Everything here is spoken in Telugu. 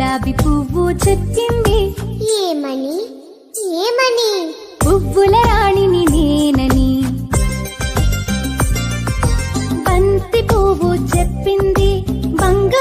గులాబీ పువ్వు చెప్పింది. ఏమని ఏమని? పువ్వుల రాణిని నేనని. బంతి పువ్వు చెప్పింది. బంగారు